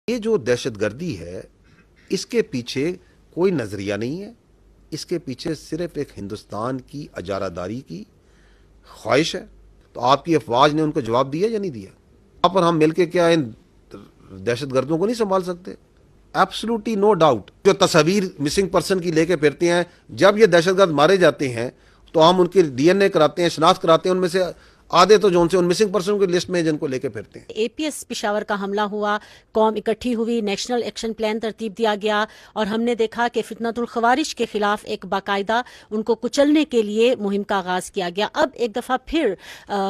یہ جو دہشت گردی ہے اس کے پیچھے کوئی نظریہ نہیں ہے، اس کے پیچھے صرف ایک ہندوستان کی اجارہ داری کی خواہش ہے۔ تو آپ کی افواج نے ان کو جواب دیا یا نہیں دیا؟ آپ اور ہم مل کے کیا ان دہشت گردوں کو نہیں سنبھال سکتے؟ Absolutely no doubt. جو تصاویر مسنگ پرسن کی لے کے پھرتے ہیں، جب یہ دہشت گرد مارے جاتے ہیں تو ہم ان کی ڈی این اے کراتے ہیں، شناخت کراتے ہیں، ان میں سے آدھے تو جو ان سے ان مسنگ پرسن کی لسٹ میں جن کو لے کے پھرتے ہیں۔ اے پی ایس پشاور کا حملہ ہوا، قوم اکٹھی ہوئی، نیشنل ایکشن پلان ترتیب دیا گیا اور ہم نے دیکھا کہ فتنۃ الخوارج کے خلاف ایک باقاعدہ ان کو کچلنے کے لیے مہم کا آغاز کیا گیا۔ اب ایک دفعہ پھر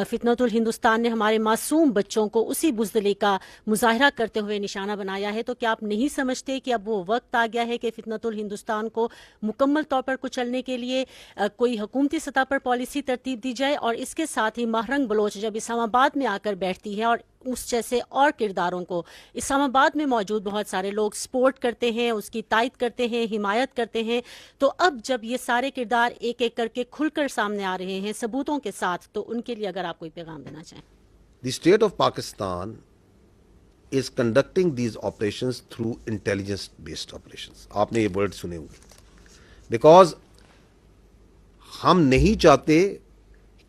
فتنۃ الہندوستان نے ہمارے معصوم بچوں کو اسی بزدلی کا مظاہرہ کرتے ہوئے نشانہ بنایا ہے۔ تو کیا آپ نہیں سمجھتے کہ اب وہ وقت آ گیا ہے کہ فتنۃ الہندوستان کو مکمل طور پر کچلنے کے لیے کوئی حکومتی سطح پر پالیسی ترتیب دی جائے؟ اور اس کے ساتھ ہی مہرنگ بلوچ جب اسلام آباد میں آ کر بیٹھتی ہے اور اس جیسے اور کرداروں کو اسلام آباد میں موجود بہت سارے لوگ سپورٹ کرتے ہیں، اس کی تائید کرتے ہیں، حمایت کرتے ہیں، تو اب جب یہ سارے کردار ایک ایک کر کے کھل کر سامنے آ رہے ہیں ثبوتوں کے ساتھ، تو ان کے لیے اگر آپ کوئی پیغام دینا چاہیں۔ The state of Pakistan is conducting these operations through intelligence based operations. آپ نے یہ ورڈ سنے ہوں گے، بیکاز ہم نہیں چاہتے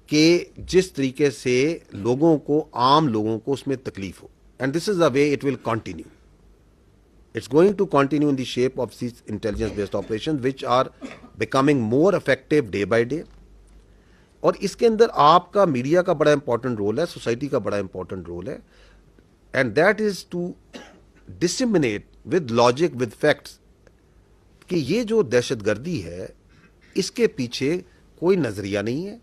کہ جس طریقے سے لوگوں کو، عام لوگوں کو اس میں تکلیف ہو، and this is the way it will continue. It's going to continue in the shape of these intelligence based operation which are becoming more effective day by day. اور اس کے اندر آپ کا میڈیا کا بڑا امپورٹنٹ رول ہے، society کا بڑا امپورٹنٹ رول ہے، and that is to disseminate with logic with facts کہ یہ جو دہشت گردی ہے اس کے پیچھے کوئی نظریہ نہیں ہے،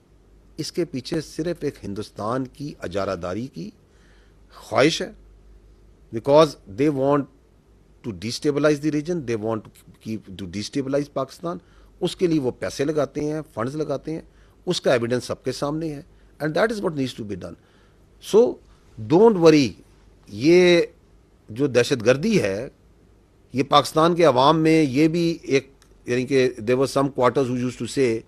اس کے پیچھے صرف ایک ہندوستان کی اجارہ داری کی خواہش ہے، because they want to destabilise the region, they want to destabilise Pakistan. اس کے لیے وہ پیسے لگاتے ہیں، فنڈز لگاتے ہیں، اس کا ایویڈنس سب کے سامنے ہے، and that is what needs to be done. So don't worry, یہ جو دہشت گردی ہے یہ پاکستان کے عوام میں یہ بھی ایک، یعنی کہ دیر ور سم کوارٹرز ہو یوزڈ ٹو سے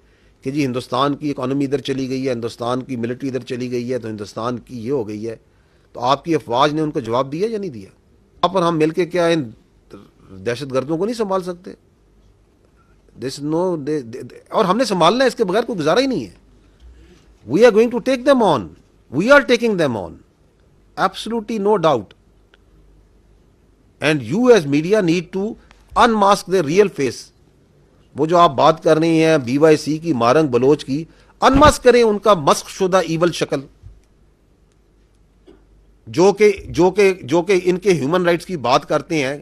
کہ جی ہندوستان کی اکانومی ادھر چلی گئی ہے، ہندوستان کی ملٹری ادھر چلی گئی ہے، تو ہندوستان کی یہ ہو گئی ہے. تو آپ کی افواج نے ان کو جواب دیا یا نہیں دیا؟ آپ اور ہم مل کے کیا ان دہشت گردوں کو نہیں سنبھال سکتے؟ اور ہم نے سنبھالنا ہے، اس کے بغیر کوئی گزارا ہی نہیں ہے. We are going to take them on, we are taking them on, absolutely no doubt. And you as media need to unmask the real face. وہ جو آپ بات کر رہی ہیں بی وائی سی کی، مارنگ بلوچ کی، انماسک کریں ان کا مسخ شدہ ایول شکل، جو کہ ان کے ہیومن رائٹس کی بات کرتے ہیں.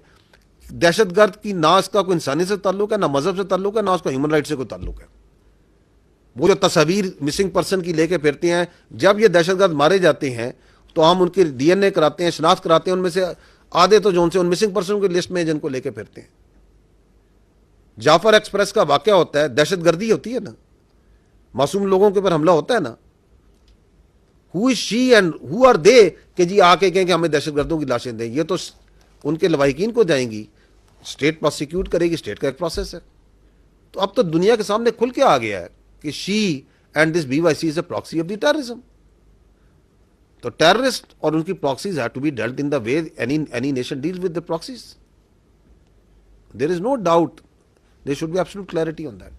دہشت گرد کی نہ اس کا کوئی انسانیت سے تعلق ہے، نہ مذہب سے تعلق ہے، نہ اس کا ہیومن رائٹ سے کوئی تعلق ہے. وہ جو تصاویر مسنگ پرسن کی لے کے پھرتے ہیں، جب یہ دہشت گرد مارے جاتے ہیں تو ہم ان کی ڈی این اے کراتے ہیں، شناخت کراتے ہیں، ان میں سے آدھے تو جو ان سے ان مسنگ پرسن کی لسٹ میں جن کو لے کے پھرتے ہیں. جعفر ایکسپریس کا واقعہ ہوتا ہے، دہشت گردی ہوتی ہے نا، معصوم لوگوں کے اوپر حملہ ہوتا ہے نا. ہو از شی اینڈ ہو آر دے کہ جی آ کے کہیں کہ ہمیں دہشت گردوں کی لاشیں دیں؟ یہ تو ان کے لواحقین کو جائیں گی، اسٹیٹ پروسیکیوٹ کرے گی، اسٹیٹ کا ایک پروسیس ہے. تو اب تو دنیا کے سامنے کھل کے آ گیا ہے کہ she and this B Y C is a proxy of the terrorism. تو ٹیررسٹ اور ان کی proxies have to be dealt in the way any nation deals with the proxies. There is no doubt, there should be absolute clarity on that.